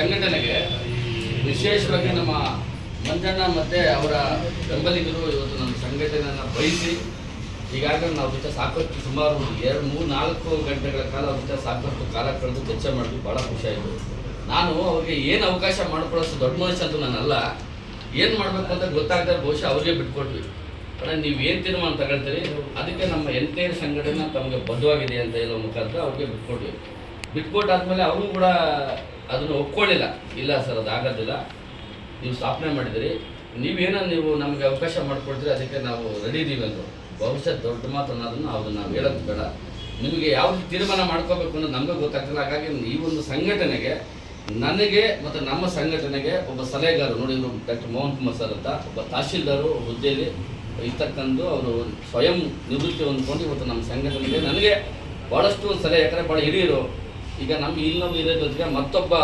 ಸಂಘಟನೆಗೆ ವಿಶೇಷವಾಗಿ ನಮ್ಮ ಮಂಜಣ್ಣ ಮತ್ತು ಅವರ ಬೆಂಬಲಿಗರು ಇವತ್ತು ನಮ್ಮ ಸಂಘಟನೆಯನ್ನು ಬಯಸಿ ಈಗಾಗಲೇ ನಾವು ಜೊತೆ ಸಾಕಷ್ಟು ಸುಮಾರು 2-3-4 ಗಂಟೆಗಳ ಕಾಲ ಅವ್ರ ಜೊತೆ ಸಾಕಷ್ಟು ಕಾಲ ಕಳೆದು ಚರ್ಚೆ ಮಾಡಿದ್ವಿ. ಭಾಳ ಖುಷಿಯಾಯಿತು. ನಾನು ಅವ್ರಿಗೆ ಏನು ಅವಕಾಶ ಮಾಡ್ಕೊಳ್ಳೋಷ್ಟು ದೊಡ್ಡ ಮನುಷ್ಯ ಅಂತೂ ನಾನಲ್ಲ. ಏನು ಮಾಡಬೇಕು ಅಂತ ಗೊತ್ತಾಗದೆ ಬಹುಶಃ ಅವ್ರಿಗೆ ಬಿಟ್ಕೊಟ್ವಿ. ಅಂದರೆ ನೀವು ಏನು ತೀರ್ಮಾನ ತಗೊಳ್ತೀರಿ ಅದಕ್ಕೆ ನಮ್ಮ ಎಂಟೈರ್ ಸಂಘಟನೆ ತಮಗೆ ಬದ್ಧವಾಗಿದೆ ಅಂತ ಹೇಳೋ ಮುಖಾಂತರ ಅವ್ರಿಗೆ ಬಿಟ್ಕೊಟ್ವಿ. ಬಿಟ್ಕೊಟ್ಟಾದ್ಮೇಲೆ ಅವರು ಕೂಡ ಅದನ್ನು ಒಪ್ಕೊಳ್ಳಿಲ್ಲ. ಇಲ್ಲ ಸರ್, ಅದು ಆಗೋದಿಲ್ಲ, ನೀವು ಸ್ಥಾಪನೆ ಮಾಡಿದಿರಿ, ನೀವು ನಮಗೆ ಅವಕಾಶ ಮಾಡಿಕೊಡ್ತೀರಿ, ಅದಕ್ಕೆ ನಾವು ರೆಡಿ ಇದ್ದೀವಿ ಅಂದರು. ಬಹುಶಃ ದೊಡ್ಡ ಮಾತು ಅನ್ನೋದನ್ನು ಅದನ್ನು ನಾವು ಹೇಳೋದು ಬೇಡ. ನಿಮಗೆ ಯಾವ ತೀರ್ಮಾನ ಮಾಡ್ಕೋಬೇಕು ಅನ್ನೋದು ನಮಗೆ ಗೊತ್ತಾಗ್ತಿಲ್ಲ. ಹಾಗಾಗಿ ಈ ಒಂದು ಸಂಘಟನೆಗೆ ನನಗೆ ಮತ್ತು ನಮ್ಮ ಸಂಘಟನೆಗೆ ಒಬ್ಬ ಸಲಹೆಗಾರರು ನೋಡಿ, ಇವರು ಡಾಕ್ಟರ್ ಮೋಹನ್ ಕುಮಾರ್ ಸರ್ ಅಂತ ಒಬ್ಬ ತಹಶೀಲ್ದಾರು ಹುದ್ದೆಯಲ್ಲಿ ಇರ್ತಕ್ಕಂಥ ಅವರು ಸ್ವಯಂ ನಿವೃತ್ತಿ ಹೊಂದ್ಕೊಂಡು ಇವತ್ತು ನಮ್ಮ ಸಂಘಟನೆಗೆ ನನಗೆ ಭಾಳಷ್ಟು ಒಂದು ಸಲಹೆ, ಯಾಕಂದರೆ ಭಾಳ ಹಿರಿಯರು. ಈಗ ನಮ್ಮ ಇನ್ನೊಬ್ಬ ಹಿರಿಯ ಜೊತೆಗೆ ಮತ್ತೊಬ್ಬ